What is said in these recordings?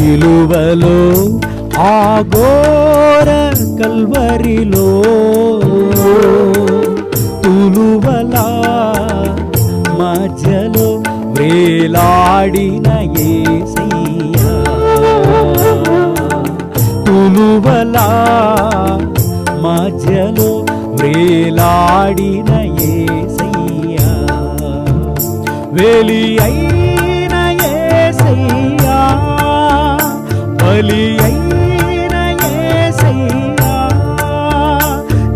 సిలువలో ఆ ఘోర కల్వరిలో తులువలా మధ్యలో వేలాడిన యేసయ్యా, తులువలా మధ్యలో వేలాడిన యేసయ్యా, వెలి అయిన యేసయ్యా, బలి అయిన యేసయ్యా,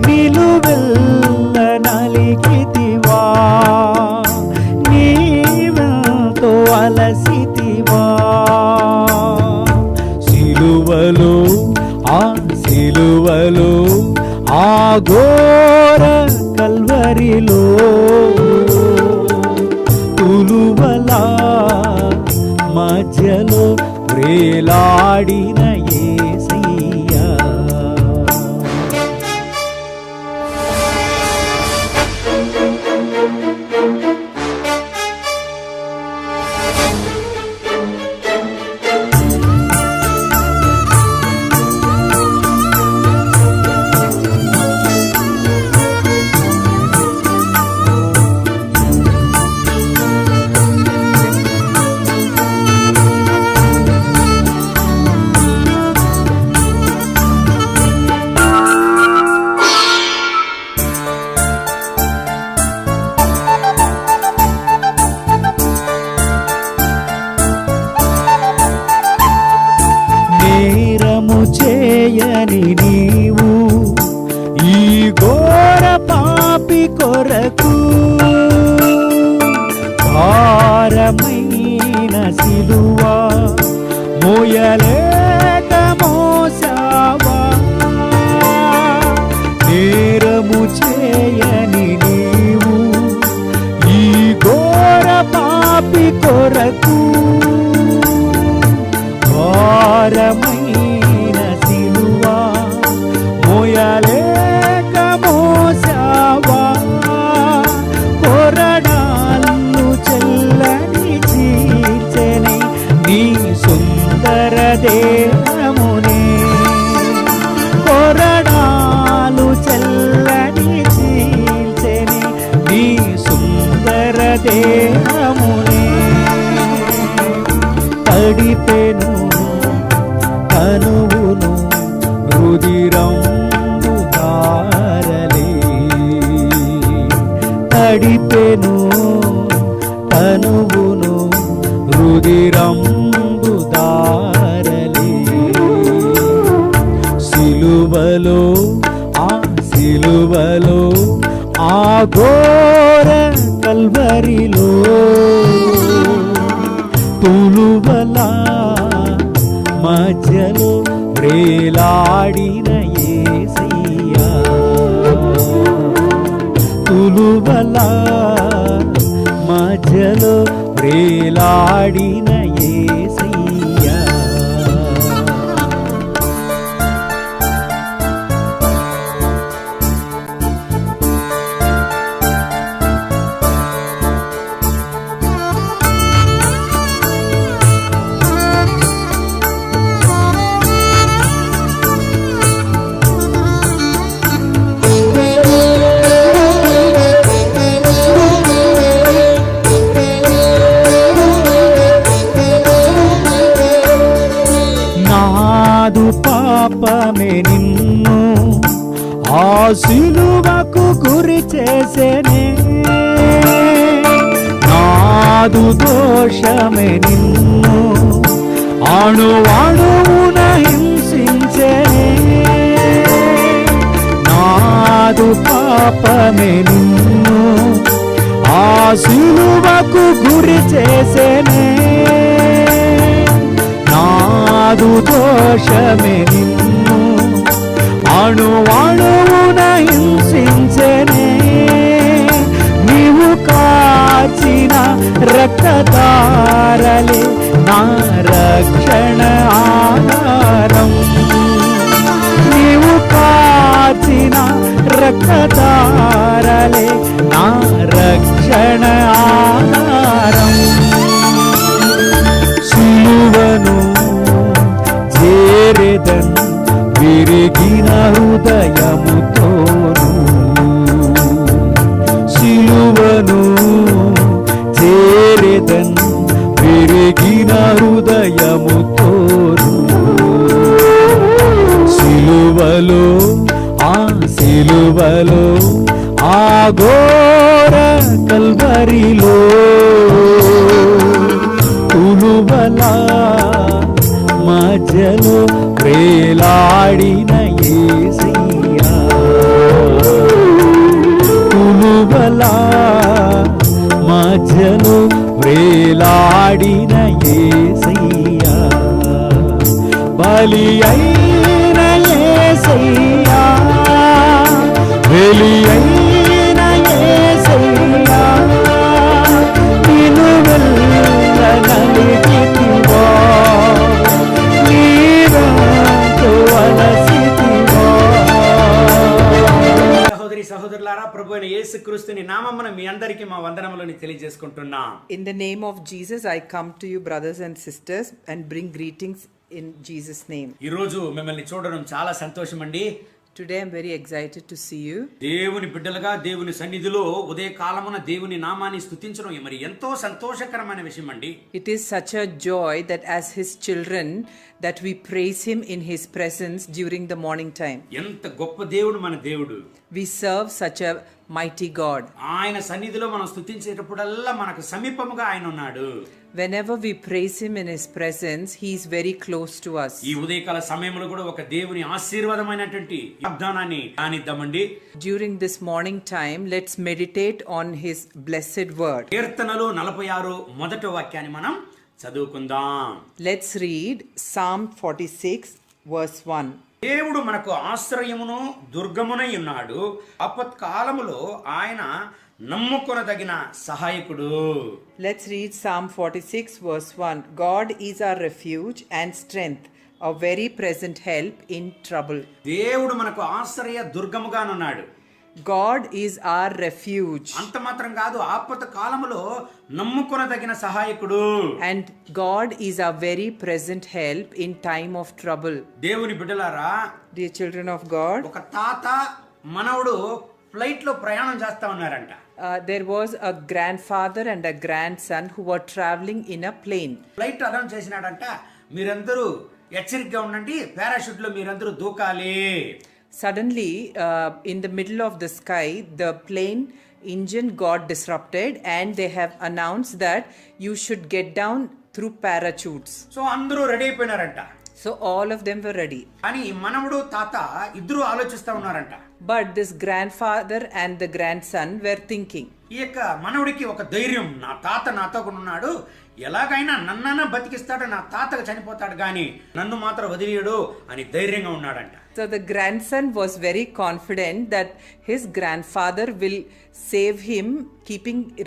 నిలువెల్ల నలిగితివా, నీవెంతో అలసితివా, సిలువలో ఆ సిలువలో ఆ ఘోర కల్వరిలో తులువలా మధ్యలో వేలాడిన యేసయ్యా. నేరము చేయని నీవు ఈ ఘోర పాపి కొరకు భారమైన సిలువ మోయలేక మోసావా, నేరము చేయని నీవు ఈ ఘోర పాపి కొరకు భారమైన సిలువ మోయలేక మోసావా, కొరడాలు చల్లని చీల్చెని నీ సుందర దేహమునే, కొరడాలు చల్లని చీల్చెని నీ సుందర దేహమునే, తడిపెను తనువును రుధిరంబు ధారలే, తడిపెను తనువును రుధిరంబు ధారలే, సిలువలో ఆ సిలువలో ఆ ఘోర కల్వరిలో తులువలా మధ్యలో వేలాడిన యేసయ్యా, తులువలా మధ్యలో వేలాడిన యేసయ్యా. నాదు పాపమే నిన్ను ఆ సిలువకు గురి చేసేనే, నాదు దోషమే నిన్ను అణువణువున హింసించేనే, నాదు పాపమే నిన్ను ఆ సిలువకు గురి చేసేనే, నాదు దోషమే నిన్ను అణువణువున హింసించెనే, నీవు కాచిన రక్తధారలే నా రక్షణ ఆధారం, నీవు కాచిన రక్తధారలే నా రక్షణ ఆధారం, సిలువను మధ్యలో వేలాడిన యేసయ్యా, కులువలా మధ్యలో వేలాడిన యేసయ్యా, బలి అయిన యేసయ్యా, బలి అయిన యేసయ్యా, నిలువెల్ల నలిగితివా, నీరంతో అలసితివా. సహోదరి సహోదరులారా, ప్రభు అయిన యేసుక్రీస్తుని నామమున మీ అందరికీ మా వందనములను తెలియజేసుకుంటున్నాం. In the name of Jesus, I come to you, brothers and sisters, and bring greetings in Jesus' name. ఈ రోజు మిమ్మల్ని చూడడం చాలా సంతోషం అండి. Today, I'm very excited to see you. దేవుని బిడ్డలుగా దేవుని సన్నిధిలో ఉదయ కాలమున దేవుని నామాన్ని స్తుతించడం మరి ఎంతో సంతోషకరమైన విషయం అండి. It is such a joy that as His children, that we praise Him in His presence during the morning time. ఎంత గొప్ప దేవుడు మన దేవుడు. We serve such a mighty God. ఆయన సన్నిధిలో మనం స్తుతించేటప్పుడల్లా మనకు సమీపముగా ఆయన ఉన్నాడు. Whenever we praise Him in His presence, He is very close to us. ఈ ఉదయకాల సమయంలో కూడా ఒక దేవుని ఆశీర్వాదమైనటువంటి వాగ్దానాన్ని ధ్యానిద్దామండి. During this morning time, let's meditate on His blessed word. కీర్తనలు 46 మొదటి వాక్యాన్ని మనం చదువుకుందాం. Let's read Psalm 46 verse 1. దేవుడు మనకు ఆశ్రయమును దుర్గమునై ఉన్నాడు, ఆపత్కాలములో ఆయన నమ్ముకొనదగిన సహాయకుడు. Let's read Psalm 46 verse 1. God is our refuge and strength, a very present help in trouble. దేవుడు మనకు ఆశ్రయ దుర్గముగానున్నాడు. God is our refuge. అంత మాత్రం కాదు, ఆపత కాలములో నమ్ముకొనదగిన సహాయకుడు. And God is our very present help in time of trouble. దేవుని బిడ్డలారా, Dear children of God, ఒక తాత మనవడు ఫ్లైట్ లో ప్రయాణం చేస్తా ఉన్నారంట. there was a grandfather and a grandson who were traveling in a plane. Flight announce చేసినాడంట, మీరందరూ హెచ్చరికగా ఉండండి, పారాషూట్ లో మీరందరూ దూకాలి. Suddenly, in the middle of the sky, the plane engine got disrupted and they have announced that you should get down through parachutes. So అందరూ ready అయిపోయినారంట. So all of them were ready. అని మనవడు తాత ఇద్దరు ఆలోచిస్తా ఉన్నారంట. But this grandfather and the grandson were thinking. ఈ యొక్క మనవడికి ఒక ధైర్యం, నా తాత నాతో ఉన్నాడు, ఎలాగైనా నన్నన్నా బతికిస్తాడు, నా తాతకు చనిపోతాడు గాని నన్ను మాత్రం వదిలేయడు అని ధైర్యంగా ఉన్నాడంట. So the grandson was very confident that his grandfather will save him,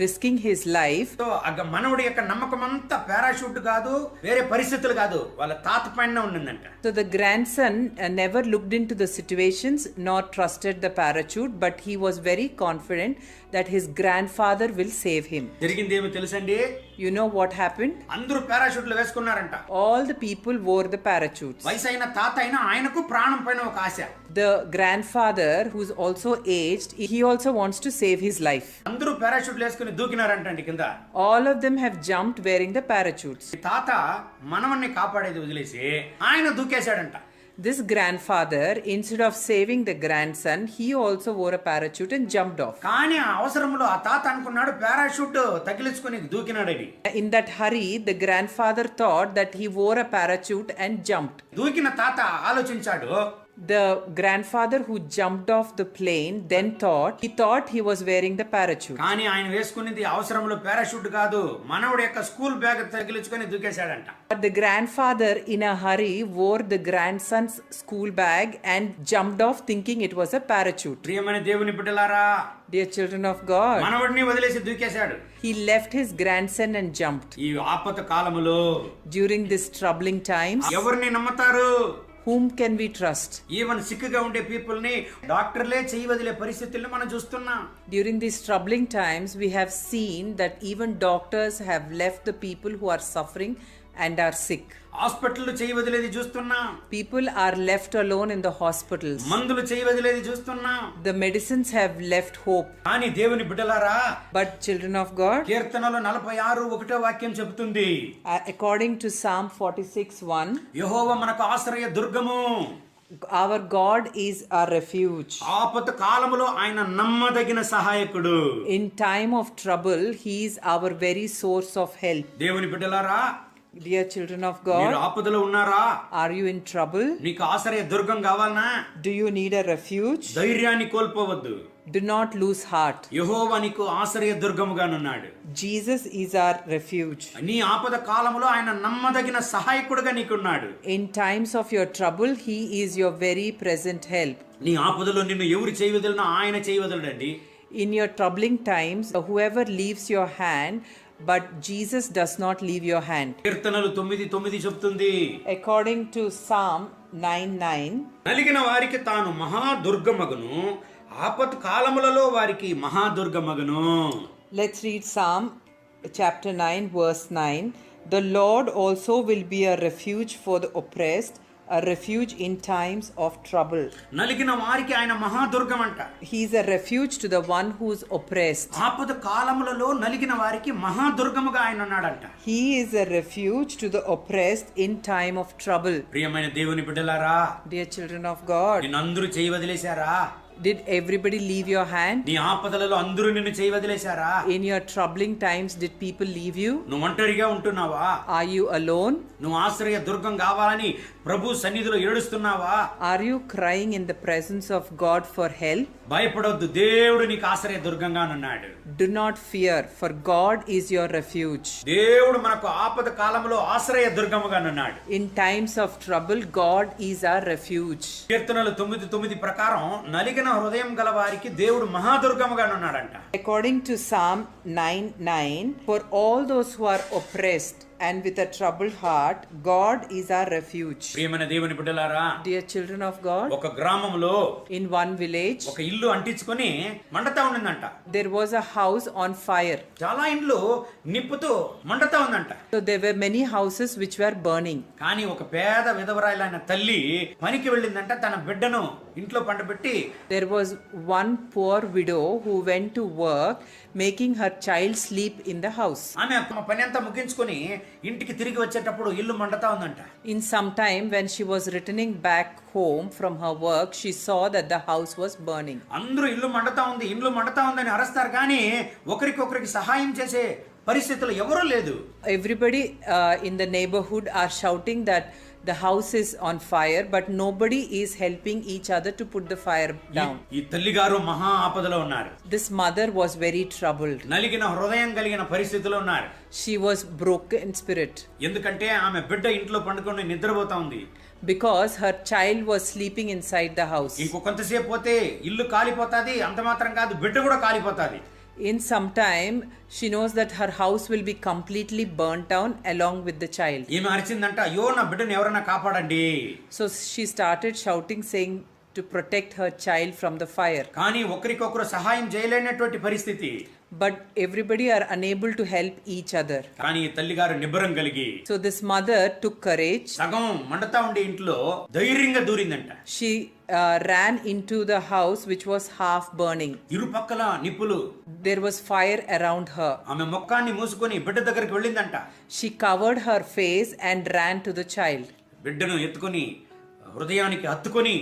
risking his life. So మనవడి యొక్క నమ్మకం అంతా పారాషూట్ కాదు, వేరే పరిస్థితులు కాదు, వాళ్ళ తాత పైన ఉండిందంట. So the grandson never looked into the situations nor trusted the parachute, but he was very confident that his grandfather will save him. జరిగింది ఏమో తెలుసండి? You know what happened? అందరూ పారాషూట్లు వేసుకున్నారంట. All the people wore the parachutes. వయసైన తాత అయినా ఆయనకు ప్రాణం పైన ఒక ఆశ. The grandfather, who's also aged, he also wants to save his life. అందరూ పారాషూట్లు వేసుకుని దూకినారంటండి కింద. All of them have jumped wearing the parachutes. తాత మనవన్ని కాపాడేది వదిలేసి ఆయన దూకేశాడంట. This grandfather, instead of saving the grandson, he also wore a parachute and jumped off. కానీ ఆ అవసరంలో ఆ తాత అనుకున్నాడు parachute తగిలించుకొని దూకినాడని. In that hurry, the grandfather thought that he wore a parachute and jumped. దూకిన తాత ఆలోచించాడు. The grandfather who jumped off the plane then thought he was wearing the parachute. కానీ ఆయన వేసుకునేది అవసరంలో పారాషూట్ కాదు, మనవడి యొక్క స్కూల్ బ్యాగ్ తగిలించుకొని దూకేశాడంట. But the grandfather in a hurry wore the grandson's school bag and jumped off thinking it was a parachute. ప్రియమైన దేవుని బిడ్డలారా, Dear children of God, మనవడిని వదిలేసి దూకేశాడు. he left his grandson and jumped. ఈ ఆపత కాలములో During this troubling times, ఎవరిని నమ్ముతారు? whom can we trust? Even సిక్గా ఉండే పీపుల్ ని డాక్టర్లే చేయి వదిలే పరిస్థితుల్లో మనం చూస్తున్నాం. During these troubling times, we have seen that even doctors have left the people who are suffering and are sick. Hospital చేయి వదిలేది చూస్తున్నాం. People are left alone in the hospitals. మందులు చేయి వదిలేది చూస్తున్నాం. The medicines have left hope. కానీ దేవుని బిడ్డలారా, But children of God, కీర్తనలో 46:1 వాక్యం చెబుతుంది, according to Psalm 46:1, యెహోవా మనకు ఆశ్రయ దుర్గము, our God is our refuge. ఆపత కాలములో ఆయన నమ్మదగిన సహాయకుడు. In time of trouble, he is our very source of help. దేవుని బిడ్డలారా, Dear children of మీరు God, ఆపదలో ఉన్నారా? are you in trouble? నీకు ఆశ్రయ దుర్గం కావాలనా? Do you need a refuge? ధైర్యాన్ని కోల్పోవద్దు. Do not lose heart. యెహోవా నీకు ఆశ్రయ దుర్గముగానున్నాడు. Jesus is our refuge. నీ ఆపద కాలంలో ఆయన నమ్మదగిన సహాయకుడుగా నీకున్నాడు. In times of your trouble, He is your very present help. నీ ఆపదలో నిన్ను ఎవరు చేయవదలనో ఆయన చేయవదలడండి. In your troubling times, whoever leaves your hand, but Jesus does not leave your hand. కీర్తనలు 9:9 చెప్తుంది. According to Psalm 9:9, నలిగిన వారికి తాను మహాదుర్గమగును, ఆపత్ కాలములలో వారికి మహాదుర్గమగును. let's read Psalm chapter 9, verse 9. The Lord also will be a refuge for the oppressed, a refuge in times of trouble. నలిగిన వారికి ఆయన మహాదుర్గం అంట. He is a refuge to the one who is oppressed. ఆపద కాలములలో నలిగిన వారికి మహాదుర్గముగా ఆయన ఉన్నాడంట. He is a refuge to the oppressed in time of trouble. ప్రియమైన దేవుని బిడ్డలారా, Dear children of God, నిన్ను అందరూ చేయి వదిలేశారా? did everybody leave your hand? నీ ఆపదలలో అందరూ నిన్ను చేయి వదిలేశారా? In your troubling times, did people leave you? నువ్వు ఒంటరిగా ఉంటున్నావా? Are you alone? నువ్వు ఆశ్రయ దుర్గం కావాలని ప్రభు సన్నిధిలో ఏడుస్తున్నావా? Are you crying in the presence of God for help? భయపడొద్దు, దేవుడు నీకు ఆశ్రయ దుర్గంగా ఉన్నాడు. Do not fear, for God is your refuge. దేవుడు మనకు ఆపద కాలంలో ఆశ్రయ దుర్గముగా ఉన్నాడు. In times of trouble, God is our refuge. కీర్తనలు 9:9 ప్రకారం నలిగిన హృదయం గల వారికి దేవుడు మహాదుర్గముగా ఉన్నాడంట. According to Psalm 9:9, for all those who are oppressed and with a troubled heart, God is our refuge. ప్రియమైన దేవుని బిడ్డలారా, Dear children of God, ఒక గ్రామంలో in one village, ఒక ఇల్లు అంటించుకొని మండతా ఉండిందంట. there was a house on fire. చాలా ఇండ్లు నిప్పుతో మండతా ఉందంట. So there were many houses which were burning. కానీ ఒక పేద విధవరాలైన తల్లి పనికి వెళ్ళిందంట. తన బిడ్డను ఇంట్లో పండబెట్టి There was one poor widow who went to work, making her child sleep in the house. ఆమె పని అంతా ముగించుకొని ఇంటికి తిరిగి వచ్చేటప్పుడు ఇల్లు మండతా ఉందంట. In some time, when she was returning back home from her work, she saw that the house was burning. అందరూ ఇల్లు మండతా ఉందని అరుస్తారు, కానీ ఒకరికొకరికి సహాయం చేసే పరిస్థితులు ఎవరూ లేదు. Everybody in the neighborhood are shouting that the house is on fire, but nobody is helping each other to put the fire down. ఈ తల్లిగారు మహా ఆపదలో ఉన్నారు. This mother was very troubled. నలిగిన హృదయం కలిగిన పరిస్థితిలో ఉన్నారు. She was broken in spirit ఎందుకంటే ఆమె బిడ్డ ఇంట్లో పండుకొని నిద్రపోతా ఉంది. because her child was sleeping inside the house. ఇంకొంతసేపు పోతే ఇల్లు కాలిపోతాది. అంత మాత్రం కాదు, బిడ్డ కూడా కాలిపోతాది. In some time, she knows that her house will be completely burnt down along with the child. ఈమె అరిచిందంట, అయ్యో నా బిడ్డను ఎవరైనా కాపాడండి. So she started shouting, saying to protect her child from the fire. కానీ ఒకరికొకరు సహాయం చేయలేనటువంటి పరిస్థితి. But everybody are unable to help each other. కానీ ఈ తల్లిగారు నిబ్బరం కలిగి So this mother took courage. సగం మండతా ఉండే ఇంట్లో ధైర్యంగా దూరిందంట. She ran into the house which was half burning. ఇరుపక్కల నిప్పులు. There was fire around her. ఆమె ముఖాన్ని మూసుకొని బిడ్డ దగ్గరికి వెళ్ళిందంట. She covered her face and ran to the child. బిడ్డను ఎత్తుకొని హృదయానికి హత్తుకొని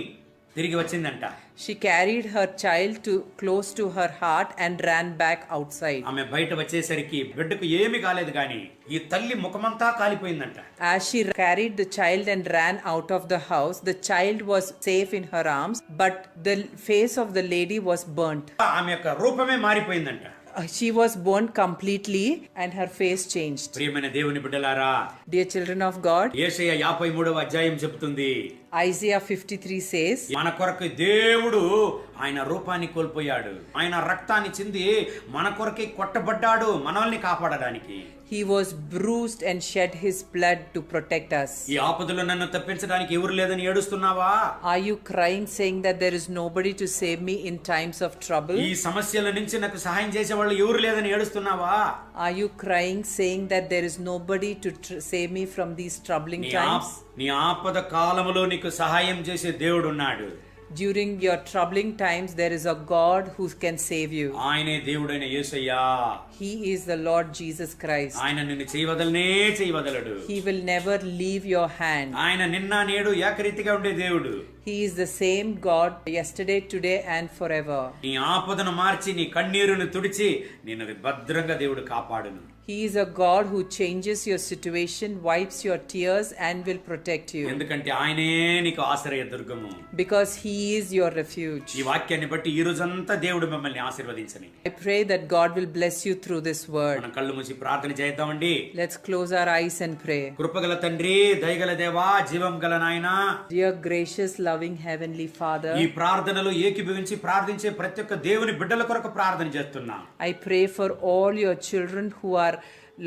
తిరిగి వచ్చిందంట. She carried her child to close to her heart and ran back outside. ఆమె బయట వచ్చేసరికి బిడ్డకు ఏమీ కాలేదు, కానీ ఈ తల్లి ముఖమంతా కాలిపోయిందంట. As she carried the child and ran out of the house, the child was safe in her arms, but the face of the lady was burnt. ఆమె యొక్క రూపమే మారిపోయిందంట. She was burnt completely and her face changed. ప్రియమైన దేవుని బిడ్డలారా, Dear children of God, యేషయ 53వ అధ్యాయం చెబుతుంది, Isaiah 53 says, మన కొరకు దేవుడు ఆయన రూపాన్ని కోల్పోయాడు. ఆయన రక్తాన్ని చింది మన కొరకే కొట్టబడ్డాడు, మనల్ని కాపాడడానికి. He was bruised and shed his blood to protect us. ఈ ఆపదలో నన్ను తప్పించడానికి ఎవరు లేదని ఏడుస్తున్నావా? Are you crying, saying that there is nobody to save me in times of trouble? ఈ సమస్యల నుంచి నాకు సహాయం చేసే వాళ్ళు ఎవరు లేదని ఏడుస్తున్నావా? Are you crying, saying that there is nobody to save me from these troubling times? నీ ఆపద కాలములో నీకు సహాయం చేసే దేవుడు ఉన్నాడు. During your troubling times, there is a God who can save you. ఆయనే దేవుడైన యేసయ్యా. He is the Lord Jesus Christ. ఆయన నిన్ను చేయవదలడు. He will never leave your hand. ఆయన నిన్న నేడు ఏకరీతిగా ఉండే దేవుడు. He is the same God yesterday, today and forever. నీ ఆపదను మార్చి నీ కన్నీరును తుడిచి నిన్ను భద్రంగా దేవుడు కాపాడును. He is a God who changes your situation, wipes your tears, and will protect you. ఎందుకంటే ఆయనే నీకు ఆశ్రయ దుర్గము. Because He is your refuge. ఈ వాక్యాన్ని బట్టి ఈ రోజంతా దేవుడు మిమ్మల్ని ఆశీర్వదించని. I pray that God will bless you through this word. మనం కళ్ళు మూసి ప్రార్థన చేద్దామండి. Let's close our eyes and pray. కృపగల తండ్రి, దయగల దేవా, జీవం గల నాయనా, Dear gracious, loving Heavenly Father, ఈ ప్రార్థనలో ఏకీభవించి ప్రార్థించే ప్రతి ఒక్క దేవుని బిడ్డల కొరకు ప్రార్థన చేస్తున్నా. I pray for all your children who are,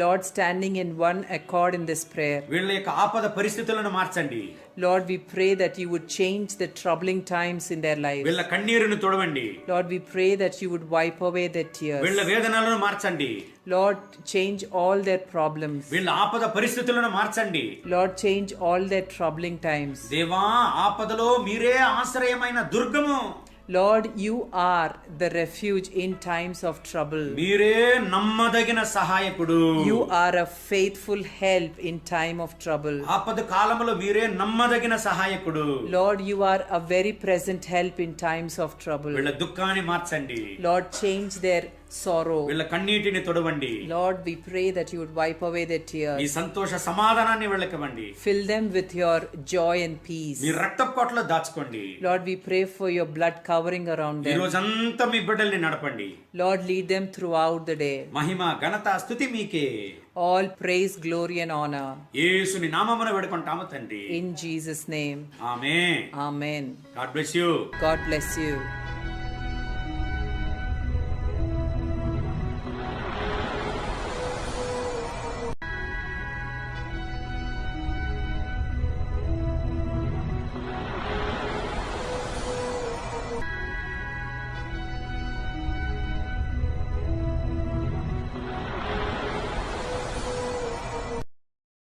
Lord, standing in one accord in this prayer. వీళ్ళ యొక్క ఆపద పరిస్థితులను మార్చండి. Lord, we pray that you would change the troubling times in their lives. వీళ్ళ కన్నీరును తుడవండి. Lord, we pray that you would wipe away their tears. వీళ్ళ వేదనలను మార్చండి. Lord, change all their problems. వీళ్ళ ఆపద పరిస్థితులను మార్చండి. Lord, change all their troubling times. దేవా, ఆపదలో మీరే ఆశ్రయమైన దుర్గము. Lord, you are the refuge in times of trouble. మీరే నమ్మదగిన సహాయకుడు. You are a faithful help in time of trouble. ఆపద కాలంలో మీరే నమ్మదగిన సహాయకుడు. Lord, you are a very present help in times of trouble. వీళ్ళ దుఃఖాన్ని మార్చండి. Lord, change their sorrow. వీళ్ళ కన్నీటిని తొడవండి. Lord, we pray that you would wipe away their me tears. సంతోష సమాధానాన్ని వీళ్ళకివ్వండి. Fill them with your joy and peace. మీ రక్తపు కోటలో దాచుకోండి. Lord, we pray for your blood covering around ఈ them. రోజంతా మీ బిడ్డల్ని నడపండి. Lord, lead them throughout the day. మహిమ, ఘనత, స్తుతి మీకే. All praise, glory and honor. యేసుని నామమున వేడుకుంటాము తండ్రి. In Jesus' name. Amen. Amen. God bless you. God bless you.